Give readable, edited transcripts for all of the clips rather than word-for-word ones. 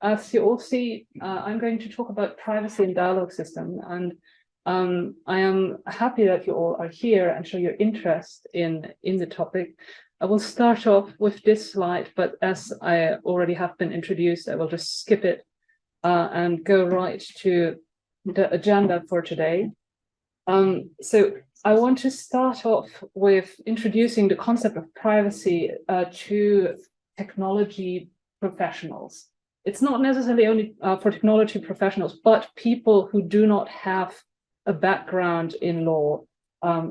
as you all see, I'm going to talk about privacy and dialogue system, and I am happy that you all are here and show your interest in the topic. I will start off with this slide, but as I already have been introduced, I will just skip it and go right to the agenda for today. So I want to start off with introducing the concept of privacy to technology professionals. It's not necessarily only for technology professionals, but people who do not have a background in law.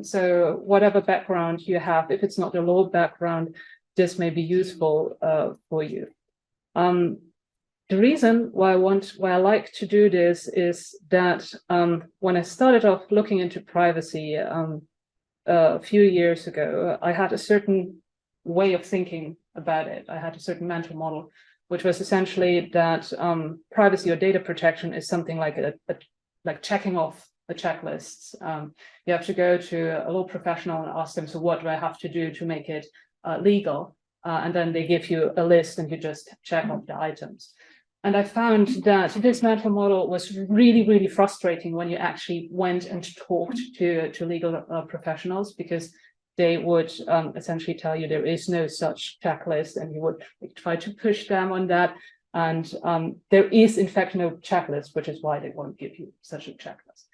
So whatever background you have, if it's not a law background, this may be useful for you. The reason why I like to do this is that when I started off looking into privacy a few years ago, I had a certain way of thinking about it. I had a certain mental model, which was essentially that privacy or data protection is something like like checking off the checklists. You have to go to a law professional and ask them, so what do I have to do to make it legal? And then they give you a list and you just check off the items. And I found that this mental model was really, really frustrating when you actually went and talked to legal professionals, because they would essentially tell you there is no such checklist, and you would try to push them on that. And there is, in fact, no checklist, which is why they won't give you such a checklist.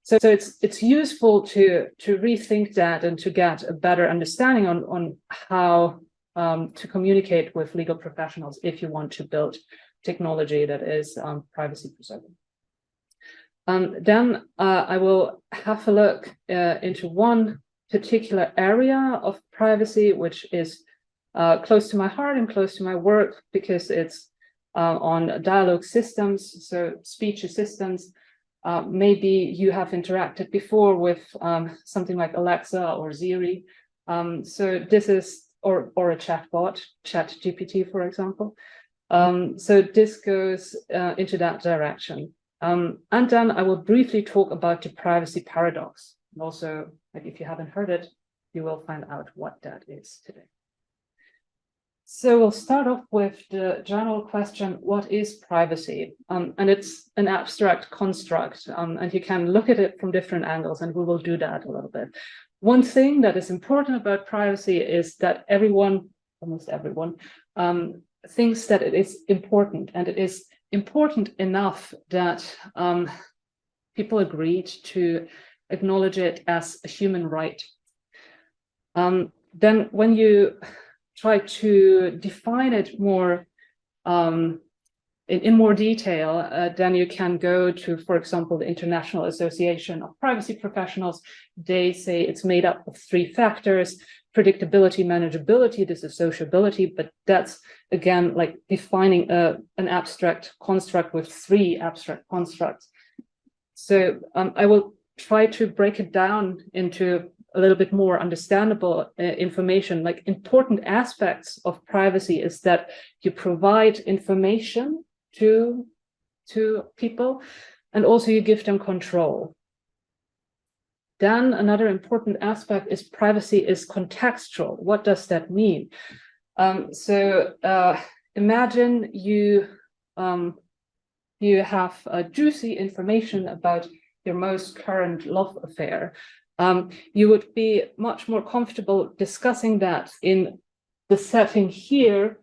So it's useful to rethink that and to get a better understanding on how to communicate with legal professionals if you want to build technology that is privacy preserving. Then I will have a look into one particular area of privacy, which is close to my heart and close to my work, because it's on dialogue systems, so speech assistants. Maybe you have interacted before with something like Alexa or Siri. So this is, or a chatbot, ChatGPT, for example. So this goes into that direction. And then I will briefly talk about the privacy paradox. And also, like, if you haven't heard it, you will find out what that is today. So we'll start off with the general question, what is privacy? And it's an abstract construct, and you can look at it from different angles, and we will do that a little bit. One thing that is important about privacy is that everyone, almost everyone, thinks that it is important, and it is important enough that people agreed to acknowledge it as a human right. Then when you try to define it more in more detail, then you can go to, for example, the International Association of Privacy Professionals. They say it's made up of 3 factors: predictability, manageability, this is sociability, but that's, again, like defining an abstract construct with 3 abstract constructs. So I will try to break it down into a little bit more understandable information. Like, important aspects of privacy is that you provide information to people, and also you give them control. Then another important aspect is privacy is contextual. What does that mean? Imagine you have juicy information about your most current love affair. You would be much more comfortable discussing that in the setting here,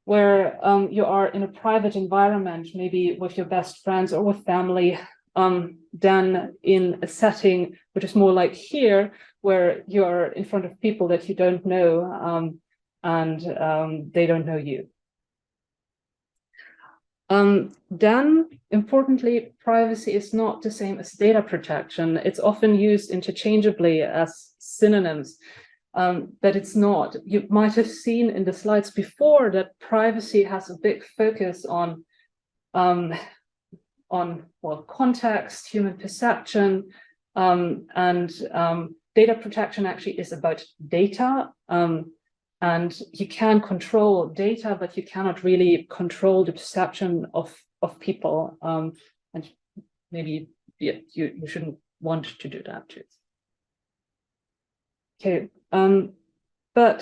where you are in a private environment, maybe with your best friends or with family, than in a setting which is more like here, where you're in front of people that you don't know, and they don't know you. Then, importantly, privacy is not the same as data protection. It's often used interchangeably as synonyms, but it's not. You might have seen in the slides before that privacy has a big focus on context, human perception, and data protection actually is about data. And you can control data, but you cannot really control the perception of people. And maybe you shouldn't want to do that too. Okay, but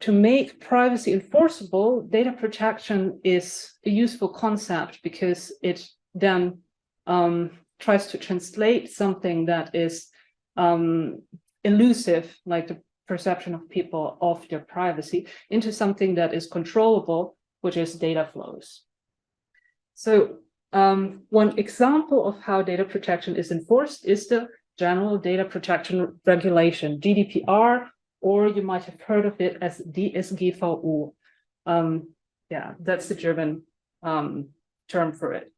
to make privacy enforceable, data protection is a useful concept because it then tries to translate something that is elusive, like the perception of people of their privacy, into something that is controllable, which is data flows. So one example of how data protection is enforced is the General Data Protection Regulation, GDPR, or you might have heard of it as DSGVO. Yeah, that's the German term for it.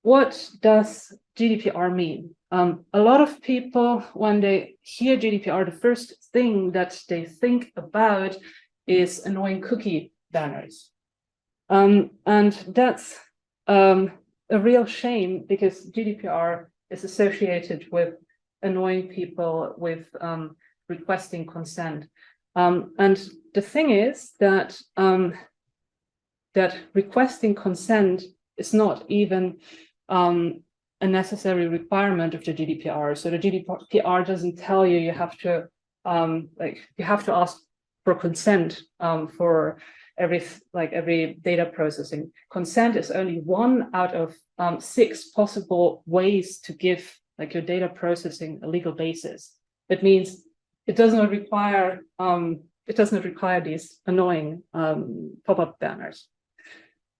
What does GDPR mean? A lot of people, when they hear GDPR, the first thing that they think about is annoying cookie banners. And that's a real shame because GDPR is associated with annoying people with requesting consent. And the thing is that that requesting consent is not even a necessary requirement of the GDPR. So the GDPR doesn't tell you you have to ask for consent for every data processing. Consent is only one out of 6 possible ways to give your data processing a legal basis. It means it does not require these annoying pop-up banners.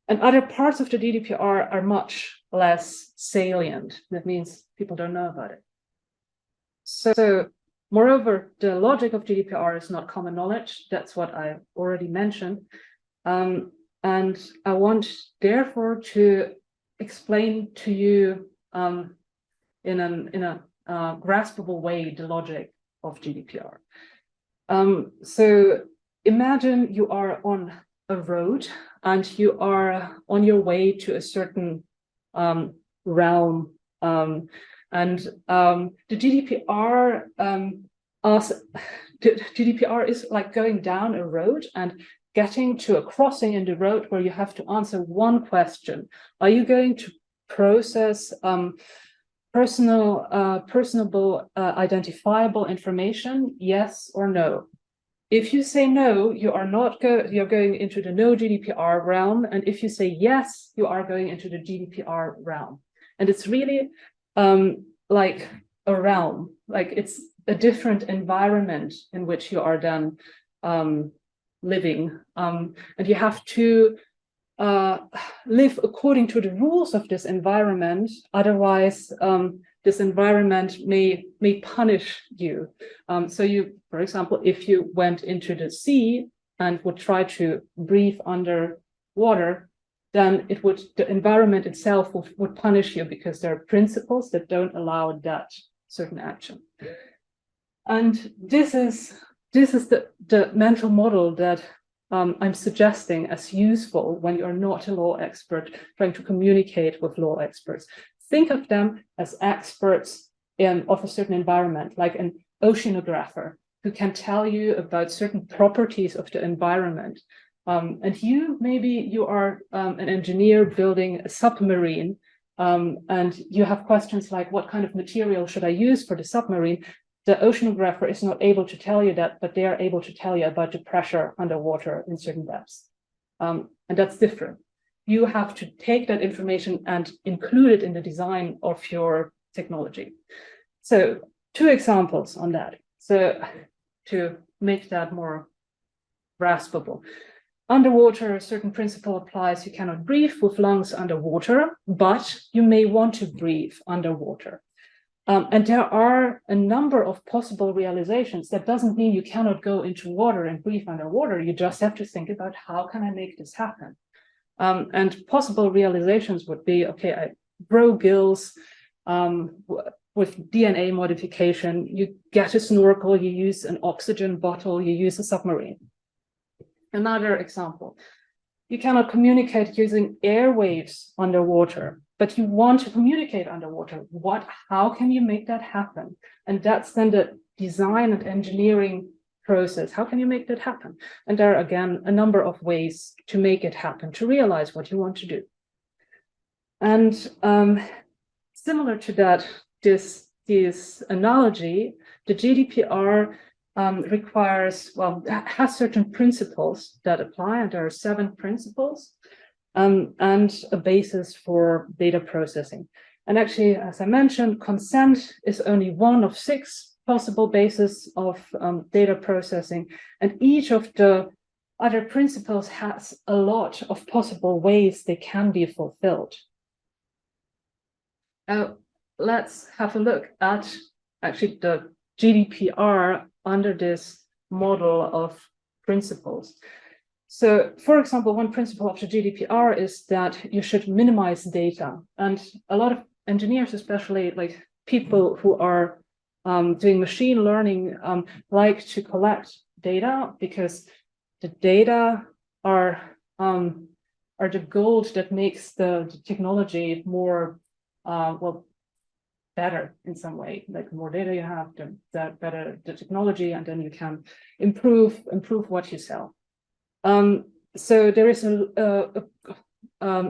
And other parts of the GDPR are much less salient. That means people don't know about it. So moreover, the logic of GDPR is not common knowledge. That's what I already mentioned. And I want, therefore, to explain to you in a graspable way the logic of GDPR. So imagine you are on a road and you are on your way to a certain realm. And the GDPR GDPR is like going down a road and getting to a crossing in the road where you have to answer one question. Are you going to process personable, identifiable information? Yes or no? If you say no, you are not you're going into the no GDPR realm, and if you say yes, you are going into the GDPR realm. And it's really like a realm, like it's a different environment in which you are then living, and you have to live according to the rules of this environment. Otherwise, this environment may punish you. So you, for example, if you went into the sea and would try to breathe under water, then the environment itself would punish you because there are principles that don't allow that certain action. And this is the mental model that I'm suggesting as useful when you're not a law expert trying to communicate with law experts. Think of them as experts of a certain environment, like an oceanographer who can tell you about certain properties of the environment. And you are an engineer building a submarine, and you have questions like, what kind of material should I use for the submarine? The oceanographer is not able to tell you that, but they are able to tell you about the pressure underwater in certain depths. And that's different. You have to take that information and include it in the design of your technology. So 2 examples on that. So to make that more graspable. Underwater, a certain principle applies. You cannot breathe with lungs underwater, but you may want to breathe underwater. And there are a number of possible realizations. That doesn't mean you cannot go into water and breathe underwater. You just have to think about, how can I make this happen? And possible realizations would be, okay, I grow gills with DNA modification. You get a snorkel, you use an oxygen bottle, you use a submarine. Another example, you cannot communicate using airwaves underwater, but you want to communicate underwater. How can you make that happen? And that's then the design and engineering process. How can you make that happen? And there are, again, a number of ways to make it happen, to realize what you want to do. And similar to that, this analogy, the GDPR requires, well, has certain principles that apply, and there are 7 principles, and a basis for data processing. And actually, as I mentioned, consent is only one of 6 possible bases of data processing, and each of the other principles has a lot of possible ways they can be fulfilled. Now, let's have a look at actually the GDPR under this model of principles. So, for example, one principle of the GDPR is that you should minimize data. And a lot of engineers, especially like people who are doing machine learning, like to collect data because the data are the gold that makes the technology more, well, better in some way. Like the more data you have, the better the technology, and then you can improve what you sell. So there is a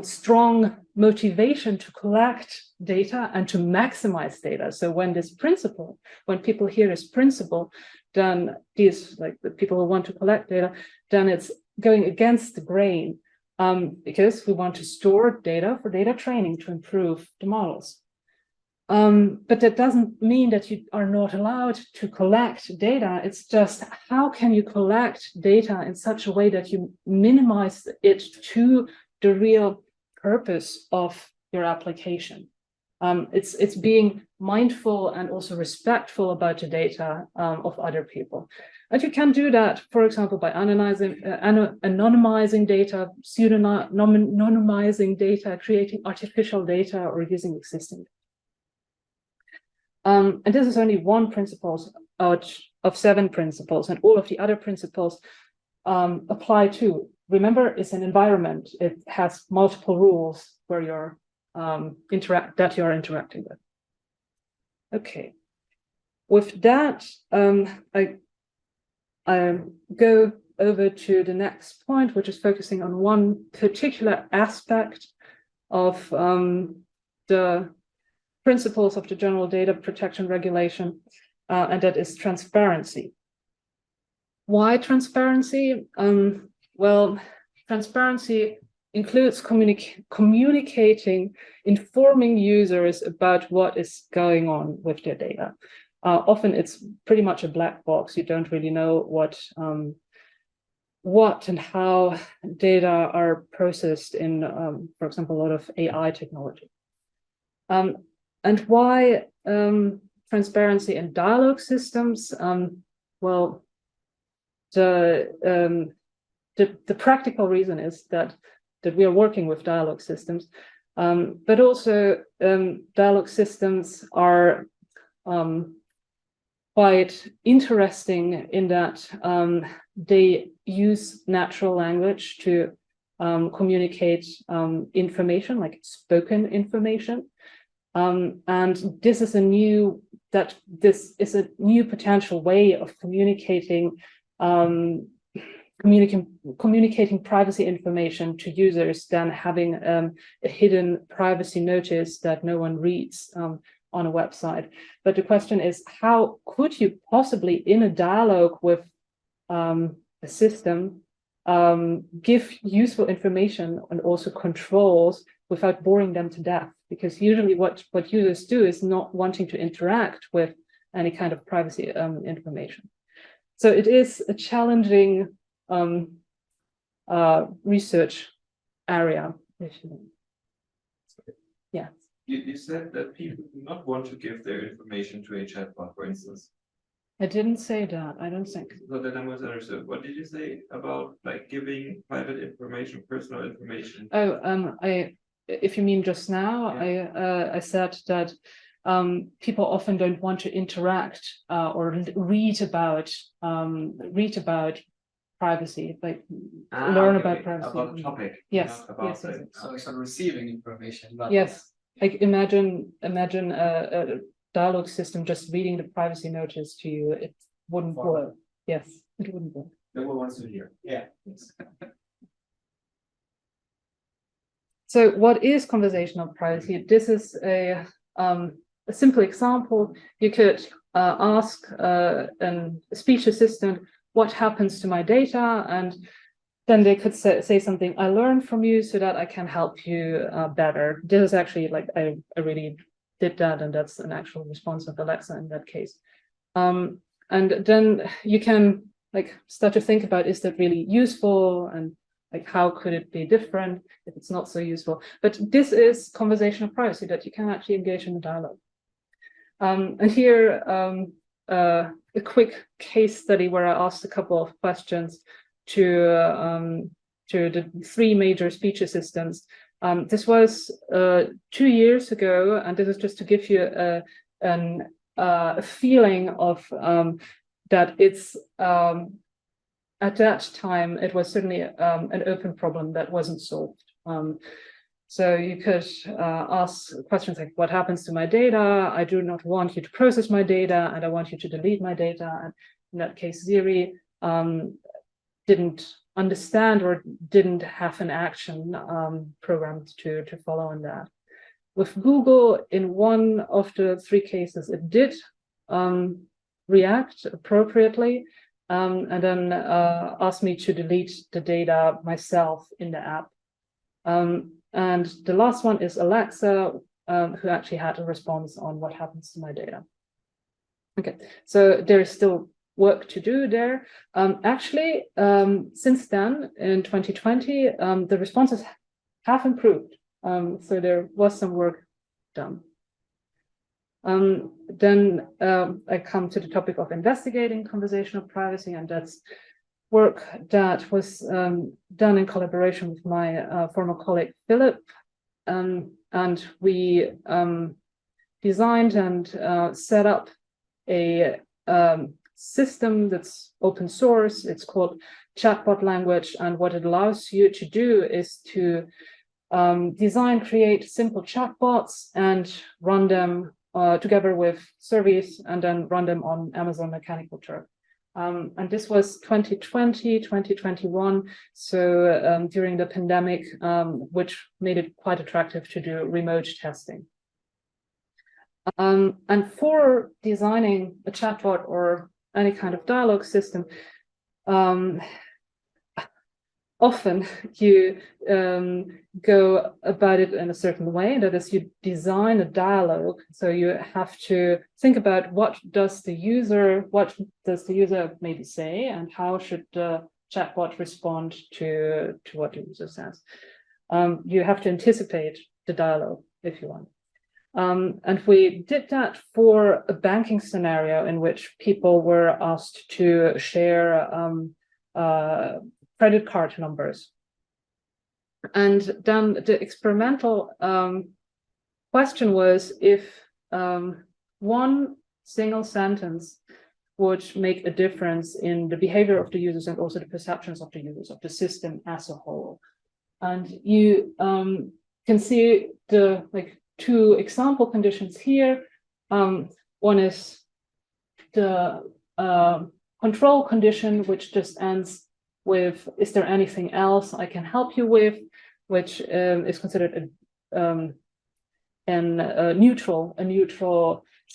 strong motivation to collect data and to maximize data. So when people hear this principle, then these, like the people who want to collect data, then it's going against the grain, because we want to store data for data training to improve the models. But that doesn't mean that you are not allowed to collect data. It's just, how can you collect data in such a way that you minimize it to the real purpose of your application? It's being mindful and also respectful about the data of other people. And you can do that, for example, by anonymizing data, pseudonymizing data, creating artificial data, or using existing data. And this is only one principle out of 7 principles, and all of the other principles apply too. Remember, it's an environment. It has multiple rules where you're interacting with. Okay. With that, I go over to the next point, which is focusing on one particular aspect of the principles of the General Data Protection Regulation, and that is transparency. Why transparency? Well, transparency includes communicating, informing users about what is going on with their data. Often it's pretty much a black box. You don't really know what and how data are processed in, for example, a lot of AI technology. And why transparency in dialogue systems? Well, the practical reason is that we are working with dialogue systems, but also dialogue systems are quite interesting in that they use natural language to communicate information, like spoken information. And this is a new potential way of communicating privacy information to users than having a hidden privacy notice that no one reads on a website. But the question is, how could you possibly, in a dialogue with a system, give useful information and also controls without boring them to death? Because usually what users do is not wanting to interact with any kind of privacy information. So it is a challenging research area. Yeah. You said that people do not want to give their information to a chatbot, for instance. I didn't say that. I don't think. So that I misunderstood. What did you say about like giving private information, personal information? Oh, if you mean just now, yeah. I said that people often don't want to interact or read about privacy, like learn about privacy. About the topic. Yes. About yes. So it's on receiving information. But yes. Like imagine a dialogue system just reading the privacy notice to you. It wouldn't work. Yes, it wouldn't work. No one wants to hear. yeah. So what is conversational privacy? This is a simple example. You could ask a speech assistant, what happens to my data? And then they could say something, I learned from you so that I can help you better. This is actually like, I really did that, and that's an actual response of Alexa in that case. And then you can like start to think about, is that really useful? And like, how could it be different if it's not so useful? But this is conversational privacy, that you can actually engage in a dialogue. And here, a quick case study where I asked a couple of questions to the 3 major speech assistants. This was 2 years ago, and this is just to give you a feeling of that it's at that time it was certainly an open problem that wasn't solved. So you could ask questions like, what happens to my data? I do not want you to process my data, and I want you to delete my data. And in that case, Siri didn't understand or didn't have an action programmed to follow on that. With Google, in one of the 3 cases, it did react appropriately, and then asked me to delete the data myself in the app. And the last one is Alexa, who actually had a response on what happens to my data. Okay, so there is still work to do there. Actually, since then, in 2020, the responses have improved. So there was some work done. Then I come to the topic of investigating conversational privacy, and that's work that was done in collaboration with my former colleague Philip, and we designed and set up a system that's open source. It's called chatbot language, and what it allows you to do is to create simple chatbots and run them together with surveys, and then run them on Amazon Mechanical Turk. And this was 2020, 2021, so during the pandemic, which made it quite attractive to do remote testing. And for designing a chatbot or any kind of dialogue system, often you go about it in a certain way. That is, you design a dialogue. So you have to think about what does the user maybe say, and how should the chatbot respond to what the user says. You have to anticipate the dialogue if you want. And we did that for a banking scenario in which people were asked to share credit card numbers. And then the experimental question was if one single sentence would make a difference in the behavior of the users and also the perceptions of the users of the system as a whole. And you can see the 2 example conditions here. One is the control condition, which just ends with, is there anything else I can help you with, which is considered a neutral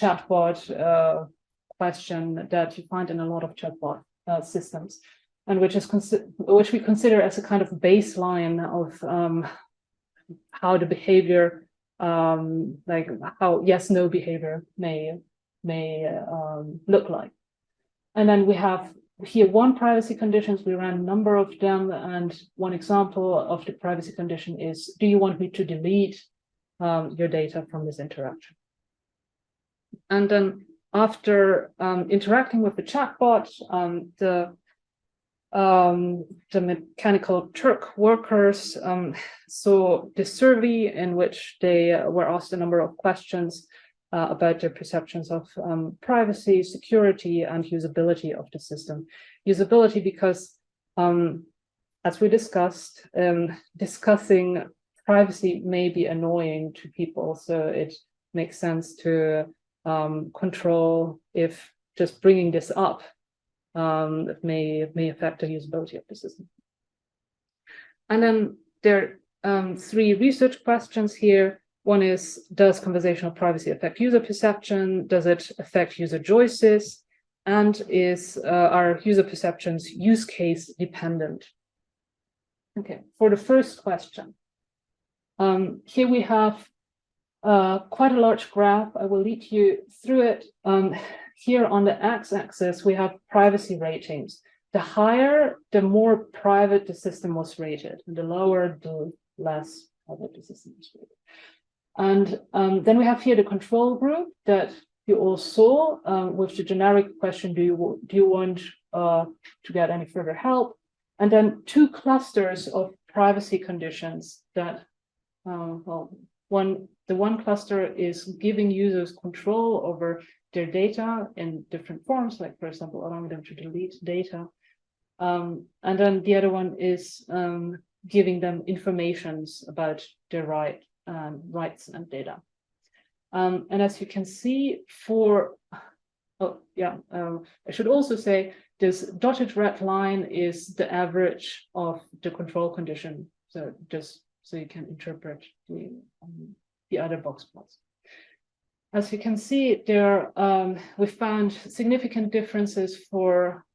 chatbot question that you find in a lot of chatbot systems, and which we consider as a kind of baseline of how the behavior, like how yes/no behavior may look like. And then we have here 1 privacy conditions. We ran a number of them, and one example of the privacy condition is, do you want me to delete your data from this interaction? And then after interacting with the chatbot, the Mechanical Turk workers saw the survey in which they were asked a number of questions about their perceptions of privacy, security, and usability of the system. Usability because, as we discussed, discussing privacy may be annoying to people, so it makes sense to control if just bringing this up may affect the usability of the system. And then there are 3 research questions here. One is, does conversational privacy affect user perception? Does it affect user choices? And are user perceptions use case dependent? Okay, for the first question, here we have quite a large graph. I will lead you through it. Here on the x-axis, we have privacy ratings. The higher, the more private the system was rated, and the lower, the less private the system was rated. And then we have here the control group that you all saw with the generic question, do you want to get any further help? And then two clusters of privacy conditions that, the one cluster is giving users control over their data in different forms, like for example, allowing them to delete data. And then the other one is giving them informations about their rights and data. And as you can see I should also say this dotted red line is the average of the control condition. So just so you can interpret the other box plots. As you can see, we found significant differences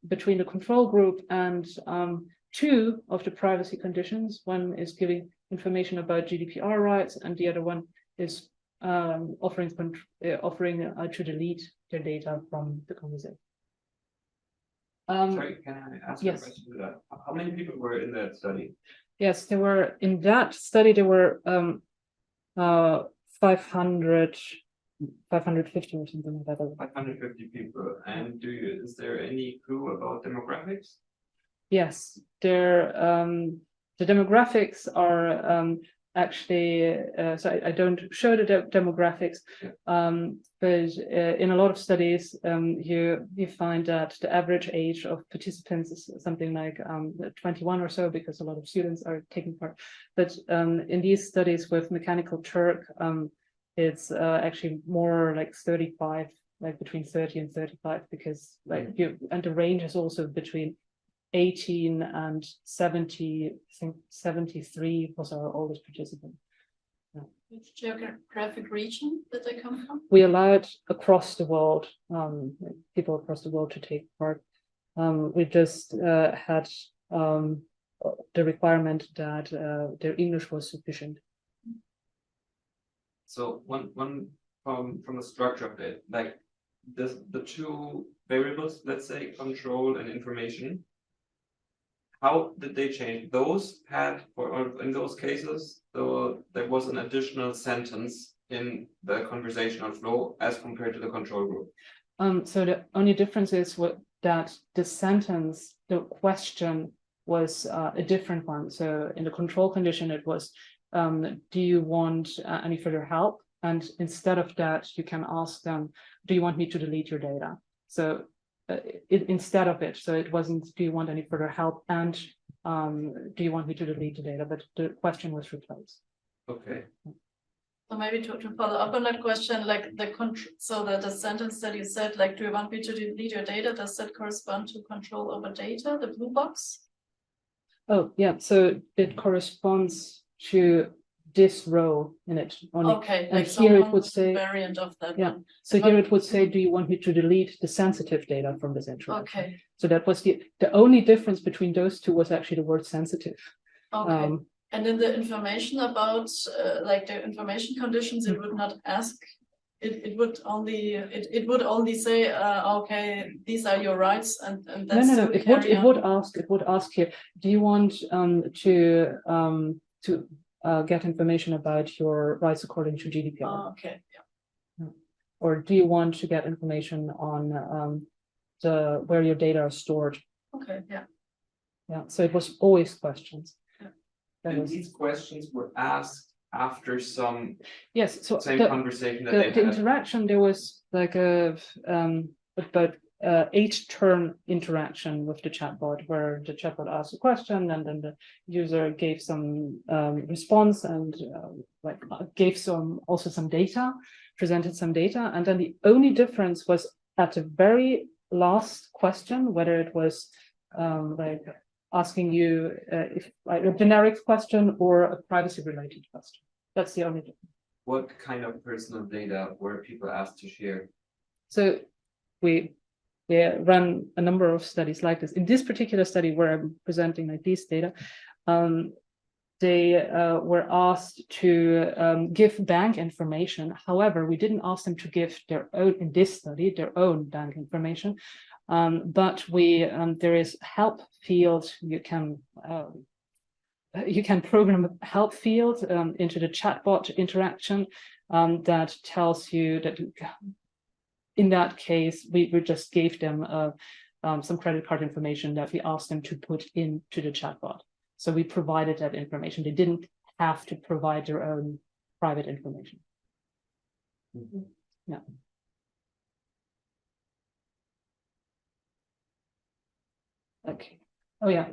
between the control group and two of the privacy conditions. One is giving information about GDPR rights, and the other one is offering to delete their data from the conversation. Sorry, can I ask yes. a question to that? How many people were in that study? Yes, in that study, there were 550 or something like that. 550 people. And is there any clue about demographics? Yes, the demographics are actually, so I don't show the demographics, but in a lot of studies, you find that the average age of participants is something like 21 or so, because a lot of students are taking part. But in these studies with Mechanical Turk, it's actually more like 35, like between 30 and 35, because and the range is also between 18 and 70. I think 73 was our oldest participant. Yeah. Which geographic region did they come from? We allowed across the world, people across the world to take part. We just had the requirement that their English was sufficient. So one from the structure of it, like the two variables, let's say control and information, how did they change? Those had, in those cases, there was an additional sentence in the conversational flow as compared to the control group. So the only difference is that the sentence, the question was a different one. So in the control condition, it was, do you want any further help? And instead of that, you can ask them, do you want me to delete your data? So instead of it, so it wasn't, do you want any further help? And do you want me to delete the data? But the question was replaced. Okay. So maybe to follow up on that question, like so that the sentence that you said, like, do you want me to delete your data? Does that correspond to control over data, the blue box? Oh, yeah. So it corresponds to this row in it. Only. Okay. And like here it would say variant of that. Yeah. One. So here it would say, do you want me to delete the sensitive data from this interaction? Okay. So that was the only difference between those two was actually the word sensitive. Okay. And in the information about like the information conditions, it would not ask. It would only say, okay, these are your rights, and that's no. It would ask here. Do you want to get information about your rights according to GDPR? Oh, okay. Yeah. Or do you want to get information on where your data are stored? Okay. Yeah. Yeah. So it was always questions. And these questions were asked after some same conversation that the interaction, there was like about 8-turn interaction with the chatbot, where the chatbot asked a question and then the user gave some response and gave some data, presented some data, and then the only difference was at the very last question, whether it was asking you if a generic question or a privacy related question. That's the only difference. what kind of personal data were people asked to share? So we run a number of studies like this. In this particular study where I'm presenting like these data, they were asked to give bank information. However, we didn't ask them to give their own, in this study, their own bank information. But there is help field. You can program a help field into the chatbot interaction that tells you that in that case, we just gave them some credit card information that we asked them to put into the chatbot. So we provided that information. They didn't have to provide their own private information. Mm-hmm. Yeah. Okay. Oh yeah.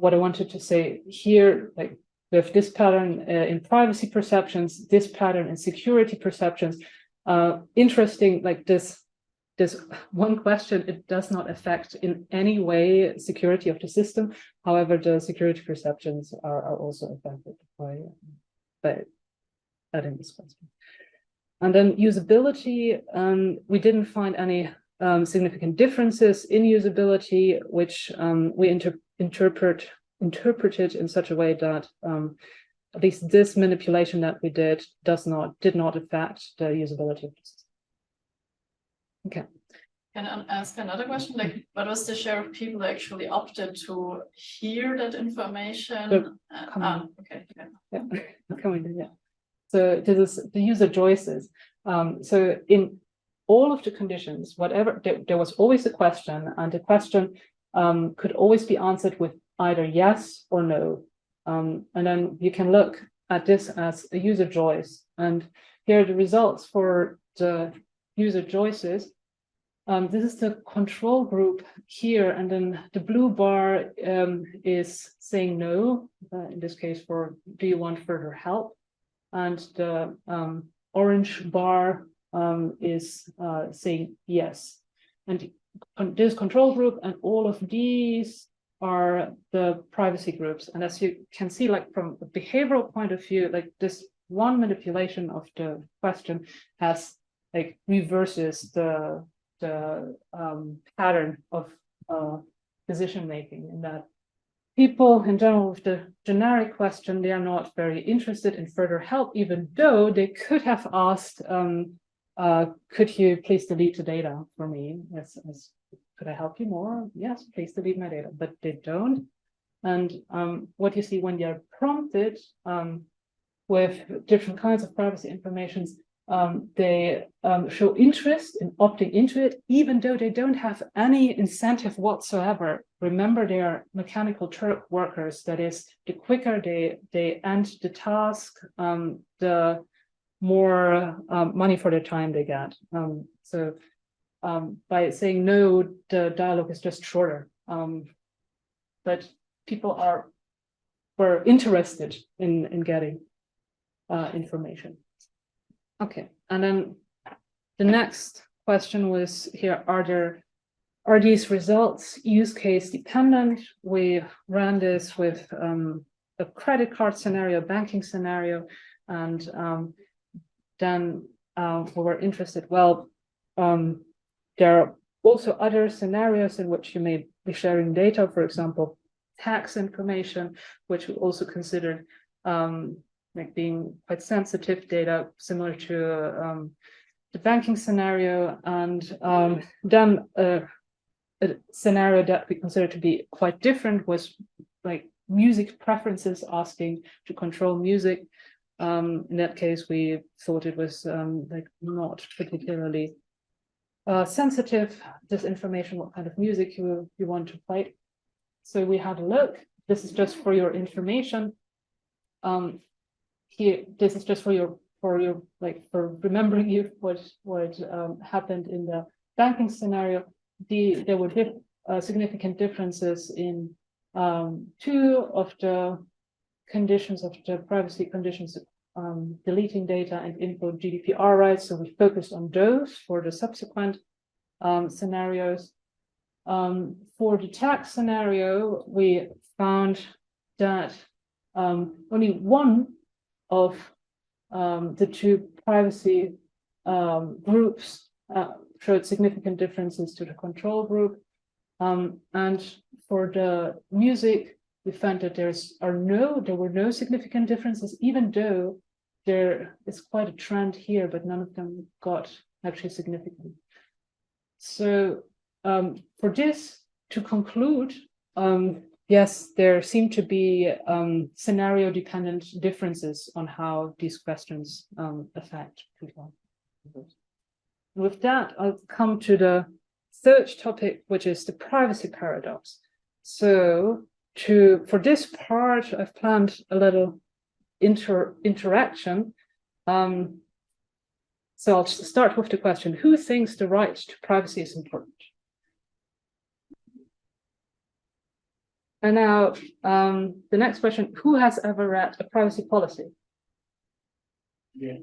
What I wanted to say here, like we have this pattern in privacy perceptions, this pattern in security perceptions. Interesting, like this one question, it does not affect in any way security of the system. However, the security perceptions are also affected by adding this question. And then usability, we didn't find any significant differences in usability, which we interpreted in such a way that at least this manipulation that we did did not affect the usability of the system. Okay. Can I ask another question? Like, what was the share of people who actually opted to hear that information? Okay. Yeah, coming in, yeah. So this is the user choices. So in all of the conditions, whatever, there was always a question, and the question could always be answered with either yes or no. And then you can look at this as a user choice. And here are the results for the user choices. This is the control group here, and then the blue bar is saying no, in this case for do you want further help? And the orange bar is saying yes. And this control group and all of these are the privacy groups. And as you can see, like from a behavioral point of view, like this one manipulation of the question has like reverses the pattern of decision making, in that people in general with the generic question, they are not very interested in further help, even though they could have asked, could you please delete the data for me? Yes, could I help you more? Yes, please delete my data, but they don't. And what you see when they're prompted with different kinds of privacy informations, they show interest in opting into it, even though they don't have any incentive whatsoever. Remember, they are mechanical Turk workers. That is, the quicker they end the task, the more money for their time they get. So by saying no, the dialogue is just shorter. But people were interested in getting information. Okay, and then the next question was here, are these results use case dependent? We ran this with a credit card scenario, banking scenario, and then we were interested, well, there are also other scenarios in which you may be sharing data, for example, tax information, which we also considered like being quite sensitive data, similar to the banking scenario. And then a scenario that we consider to be quite different was like music preferences, asking to control music. In that case, we thought it was like not particularly sensitive, this information, what kind of music you want to play. So we had a look. This is just for your information. Here, this is just for your for remembering you what happened in the banking scenario. There were significant differences in two of the conditions of the privacy conditions, deleting data and info GDPR rights. So we focused on those for the subsequent scenarios. For the tax scenario, we found that only one of the two privacy groups showed significant differences to the control group. And for the music, we found that there were no significant differences, even though there is quite a trend here, but none of them got actually significant. So for this, to conclude, yes, there seem to be scenario-dependent differences on how these questions affect people. With that, I'll come to the third topic, which is the privacy paradox. So for this part, I've planned a little interaction. So I'll start with the question, who thinks the right to privacy is important? And now the next question, who has ever read a privacy policy? Yeah.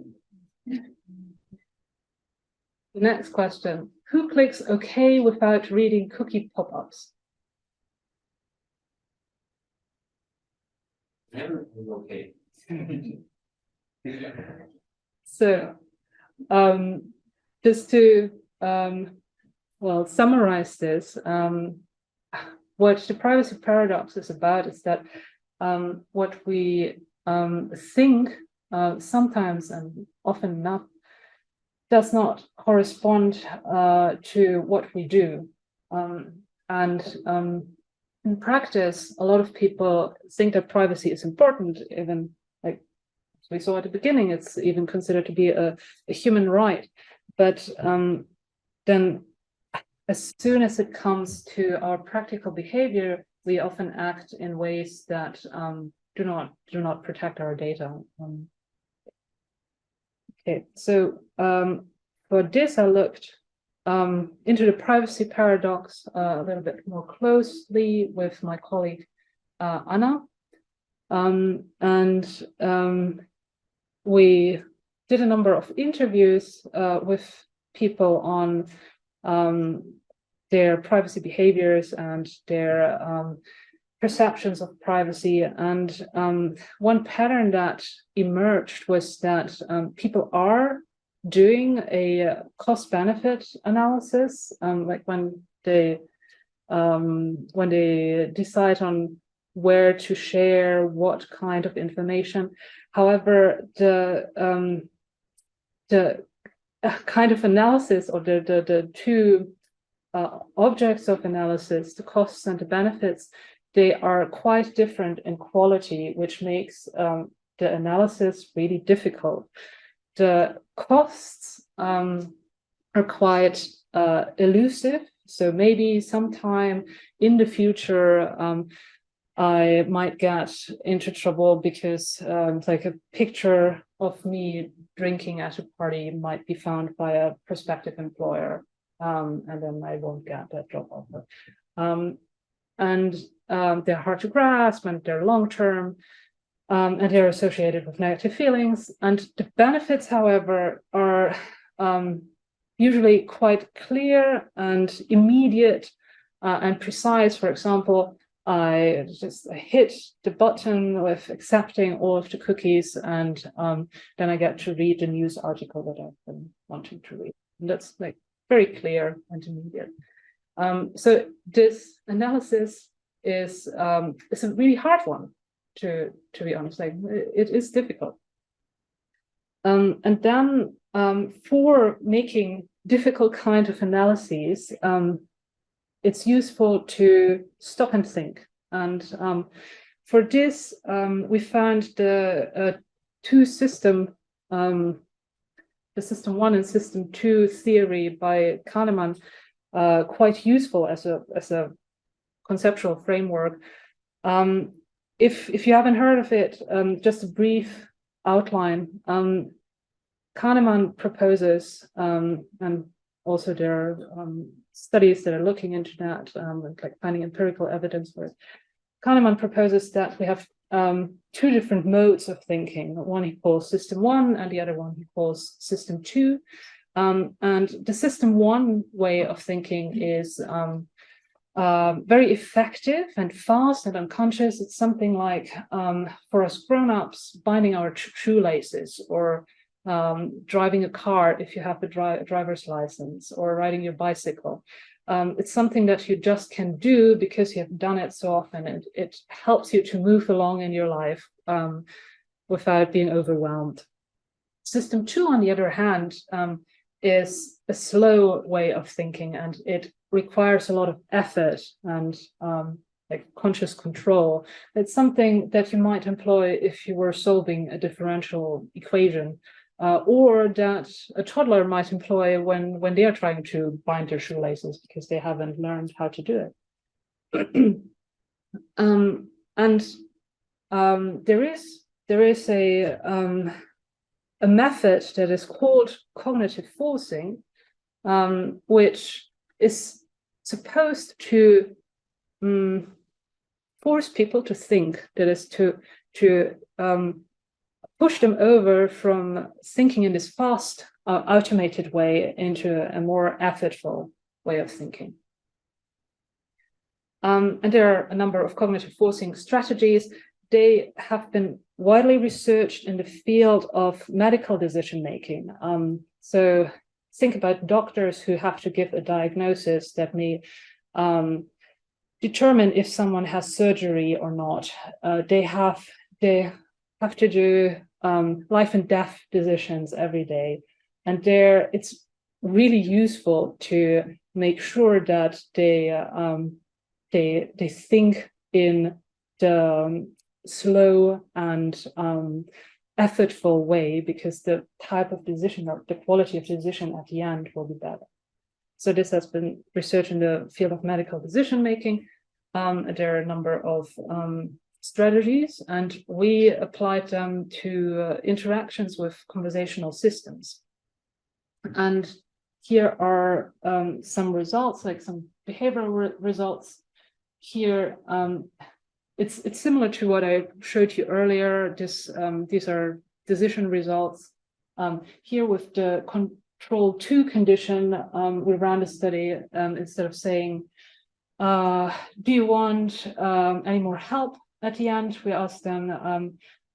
The next question, who clicks OK without reading cookie pop-ups? Okay. So just to summarize this, what the privacy paradox is about is that what we think sometimes and often not does not correspond to what we do. In practice, a lot of people think that privacy is important, even like we saw at the beginning, it's even considered to be a human right. But then as soon as it comes to our practical behavior, we often act in ways that do not protect our data. Okay, so for this, I looked into the privacy paradox a little bit more closely with my colleague Anna, we did a number of interviews with people on their privacy behaviors and their perceptions of privacy. And one pattern that emerged was that people are doing a cost-benefit analysis, like when they decide on where to share what kind of information. However, the kind of analysis, or the two objects of analysis, the costs and the benefits, they are quite different in quality, which makes the analysis really difficult. The costs are quite elusive, so maybe sometime in the future I might get into trouble because like a picture of me drinking at a party might be found by a prospective employer, and then I won't get that job offer. They're hard to grasp, and they're long-term, and they're associated with negative feelings. And the benefits, however, are usually quite clear and immediate and precise. For example, I just hit the button with accepting all of the cookies, and then I get to read the news article that I've been wanting to read. And that's like very clear and immediate. So this analysis is a really hard one, to be honest. Like, it is difficult. And then for making difficult kind of analyses, it's useful to stop and think. And for this, we found the two system, the system 1 and system 2 theory by Kahneman, quite useful as a conceptual framework. If you haven't heard of it, just a brief outline. Kahneman proposes, and also there are studies that are looking into that, like finding empirical evidence for it. Kahneman proposes that we have two different modes of thinking. One he calls system 1, and the other one he calls system 2. And the system 1 way of thinking is very effective and fast and unconscious. It's something like, for us grown-ups, binding our shoelaces, or driving a car if you have the driver's license, or riding your bicycle. It's something that you just can do because you have done it so often, and it helps you to move along in your life without being overwhelmed. System 2, on the other hand, is a slow way of thinking, and it requires a lot of effort and like conscious control. It's something that you might employ if you were solving a differential equation, or that a toddler might employ when they are trying to bind their shoelaces because they haven't learned how to do it. There is a method that is called cognitive forcing, which is supposed to force people to think. That is to push them over from thinking in this fast, automated way into a more effortful way of thinking. And there are a number of cognitive forcing strategies. They have been widely researched in the field of medical decision-making. So think about doctors who have to give a diagnosis that may determine if someone has surgery or not. They have to do life and death decisions every day. And there it's really useful to make sure that they think in the slow and effortful way, because the type of decision or the quality of decision at the end will be better. So this has been researched in the field of medical decision making. There are a number of strategies, and we applied them to interactions with conversational systems. And here are some results, like some behavioral results. Here, it's similar to what I showed you earlier. These are decision results. Here with the control 2 condition, we ran a study. Instead of saying, do you want any more help at the end, we asked them,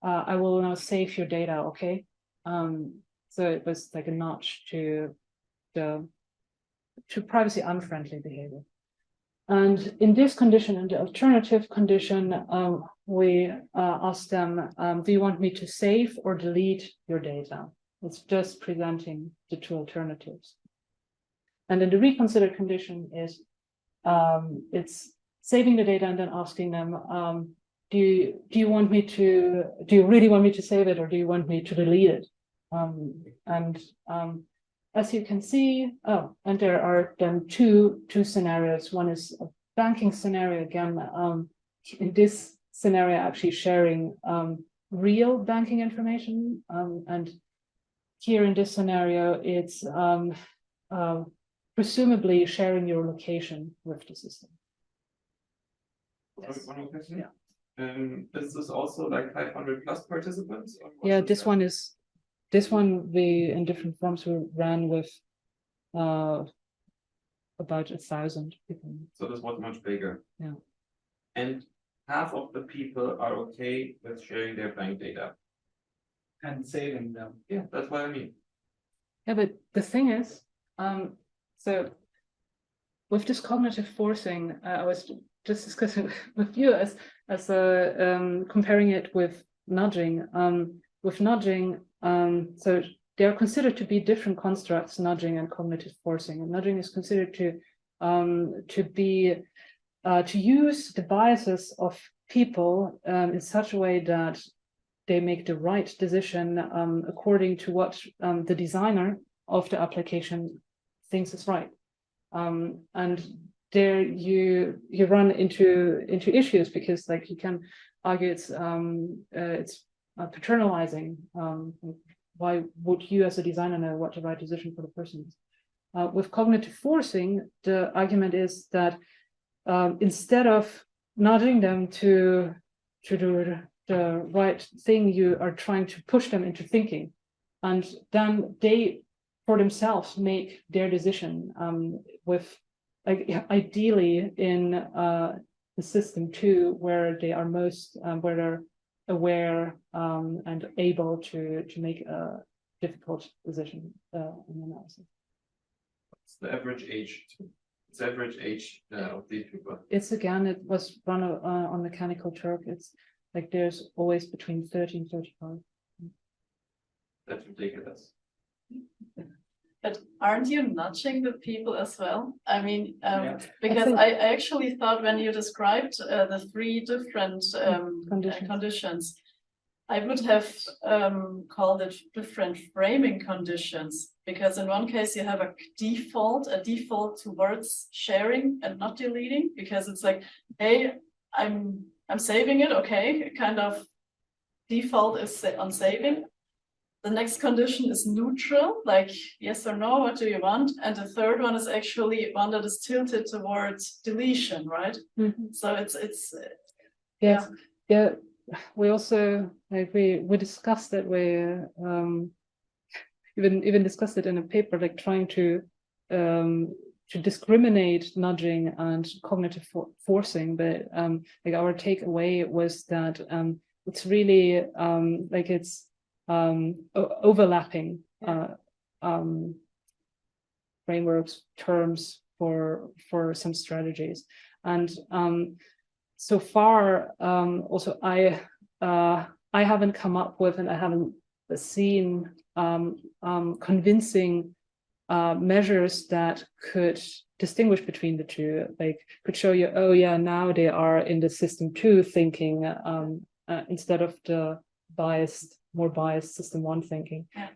I will now save your data, okay? So it was like a notch to privacy unfriendly behavior. And in this condition, in the alternative condition, we asked them, do you want me to save or delete your data? It's just presenting the two alternatives. And in the reconsider condition is, it's saving the data and then asking them, do you really want me to save it, or do you want me to delete it? As you can see, and there are then two scenarios. One is a banking scenario again. In this scenario, actually sharing real banking information, and here in this scenario, it's presumably sharing your location with the system. Yes. One more question. Yeah. Is this also like 500 plus participants? Yeah, this one we in different forms we ran with about 1,000 people. So this was much bigger. Yeah. And half of the people are okay with sharing their bank data and saving them. Yeah, that's what I mean. Yeah, but the thing is, so with this cognitive forcing, I was just discussing with you as comparing it with nudging. With nudging, so they are considered to be different constructs, nudging and cognitive forcing. And nudging is considered to use the biases of people in such a way that they make the right decision according to what the designer of the application thinks is right. And there you run into issues, because like you can argue it's paternalizing. Why would you as a designer know what the right decision for the person is? With cognitive forcing, the argument is that instead of nudging them to do the right thing, you are trying to push them into thinking, and then they for themselves make their decision with like ideally in the system two, where they are most where they're aware and able to make a difficult decision in analysis. What's the average age? It's average age of these people. It's again, it was run on Mechanical Turk. It's like there's always between 30 and 35. That's ridiculous. But aren't you nudging the people as well? I mean, Yeah. because think- I actually thought when you described the three different Conditions. conditions, I would have called it different framing conditions, because in one case you have a default towards sharing and not deleting, because it's like, hey, I'm saving it, okay, kind of default is on saving. The next condition is neutral, like yes or no, what do you want? And the third one is actually one that is tilted towards deletion, right? Mhm. So it's Yes. Yeah. We also like we discussed it. We even discussed it in a paper, like trying to discriminate nudging and cognitive forcing. But like our takeaway was that it's really like it's overlapping frameworks, terms for some strategies. And so far, also I haven't come up with, and I haven't seen convincing measures that could distinguish between the two, like could show you, oh yeah, now they are in the system two thinking instead of the more biased system one thinking. Yeah.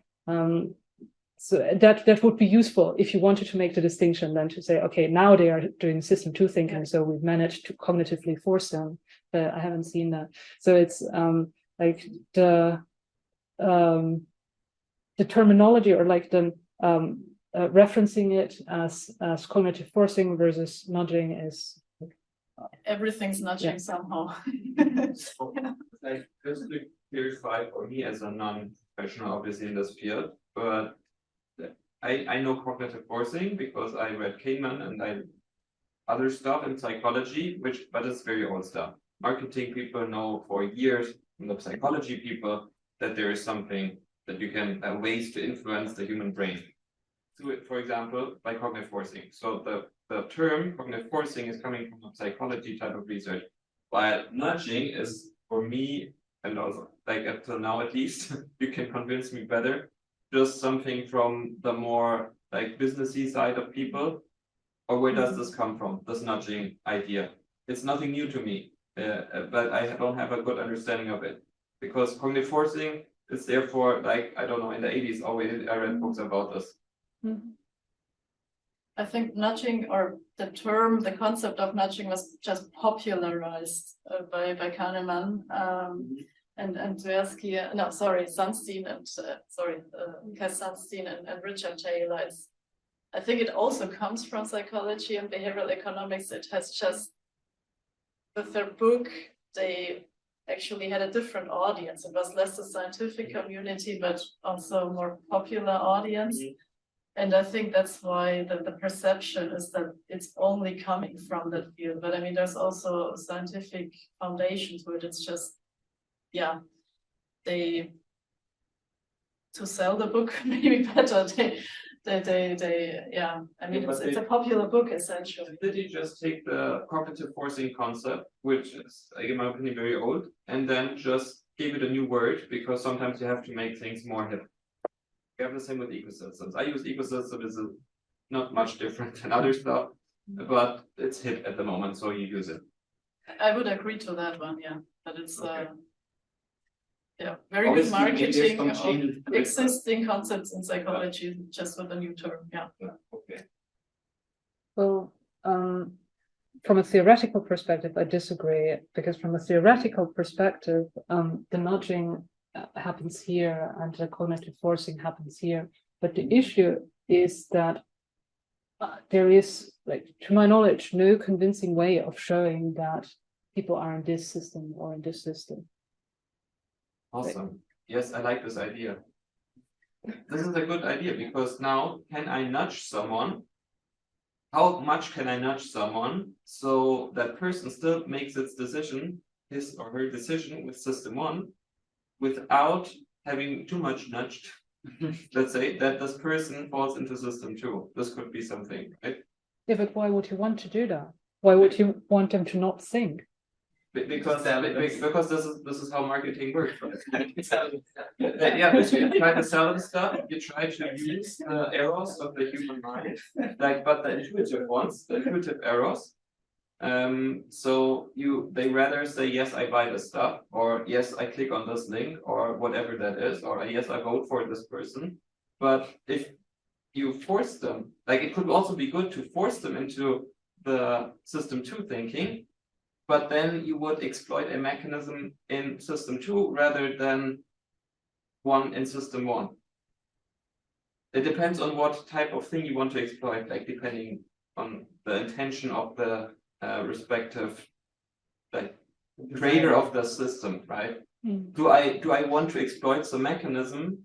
So that would be useful if you wanted to make the distinction, then to say, okay, now they are doing system two thinking, so we've managed to cognitively force them. But I haven't seen that. So it's like the terminology, or like the referencing it as cognitive forcing versus nudging is everything's nudging somehow. Like just to clarify, for me as a non-professional, obviously in this field, but I know cognitive forcing because I read Kahneman and other stuff in psychology, but it's very old stuff. Marketing people know for years from the psychology people that there is something that you can ways to influence the human brain. So, for example, by cognitive forcing. So the term cognitive forcing is coming from a psychology type of research, while nudging is, for me, and also like up till now at least, you can convince me better, just something from the more like businessy side of people. Or where does this come from, this nudging idea? It's nothing new to me, but I don't have a good understanding of it, because cognitive forcing is therefore, like, I don't know, in the 80s already I read books about this. I think nudging, or the concept of nudging, was just popularized by Kahneman and Tversky, Sunstein and Cass Sunstein and Richard Taylor. I think it also comes from psychology and behavioral economics. It has just, with their book, they actually had a different audience. It was less a scientific community, but also a more popular audience. And I think that's why the perception is that it's only coming from that field. But I mean, there's also a scientific foundation to it. It's just, yeah, to sell the book maybe better. Yeah, I mean, it's a popular book essentially. Did you just take the cognitive forcing concept, which is, in my opinion, very old, and then just give it a new word, because sometimes you have to make things more hip. We have the same with ecosystems. I use ecosystems, it's not much different than other stuff, but it's hip at the moment, so you use it. I would agree to that one, yeah, but it's Okay. yeah, very good marketing of existing concepts in psychology, just with a new term, yeah. Okay. well. From a theoretical perspective, I disagree, because from a theoretical perspective, the nudging happens here and the cognitive forcing happens here. But the issue is that there is, like, to my knowledge, no convincing way of showing that people are in this system or in this system. Awesome. Yes, I like this idea. This is a good idea, because now can I nudge someone how much can I nudge someone so that person still makes its decision, his or her decision with system one, without having too much nudged. Let's say that this person falls into system two. This could be something, right? Yeah, but why would you want to do that? Why would you want them to not think? Because this is how marketing works. Right? Yeah, but you try to sell them stuff, you try to use the errors of the human mind, like, but the intuitive ones, the intuitive errors. So they rather say, yes, I buy this stuff, or yes, I click on this link, or whatever that is, or yes, I vote for this person. But if you force them, like, it could also be good to force them into the system two thinking, but then you would exploit a mechanism in system two rather than one in system one. It depends on what type of thing you want to exploit, like depending on the intention of the respective, like, creator of the system, right? Mm. Do I want to exploit some mechanism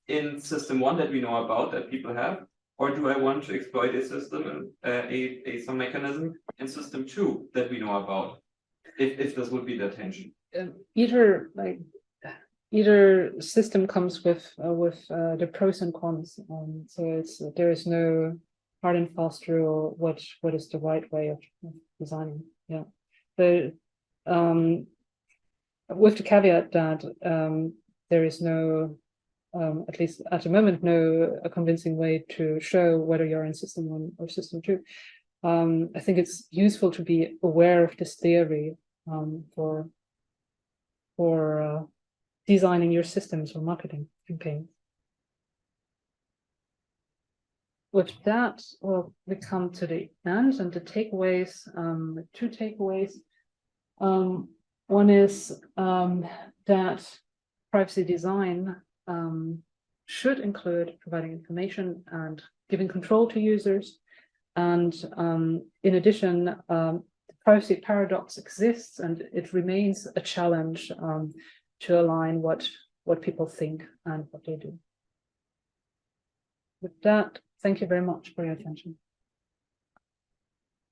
in system one that we know about, that people have, or do I want to exploit a system, some mechanism in system two that we know about? If this would be the intention. Either system comes with the pros and cons. So there is no hard and fast rule what is the right way of designing. Yeah, but with the caveat that there is no, at least at the moment, no convincing way to show whether you're in system one or system two. I think it's useful to be aware of this theory for designing your systems or marketing campaigns. With that, we come to the end and the takeaways. Two takeaways. One is that privacy design should include providing information and giving control to users. And in addition, the privacy paradox exists, and it remains a challenge to align what people think and what they do. With that, thank you very much for your attention.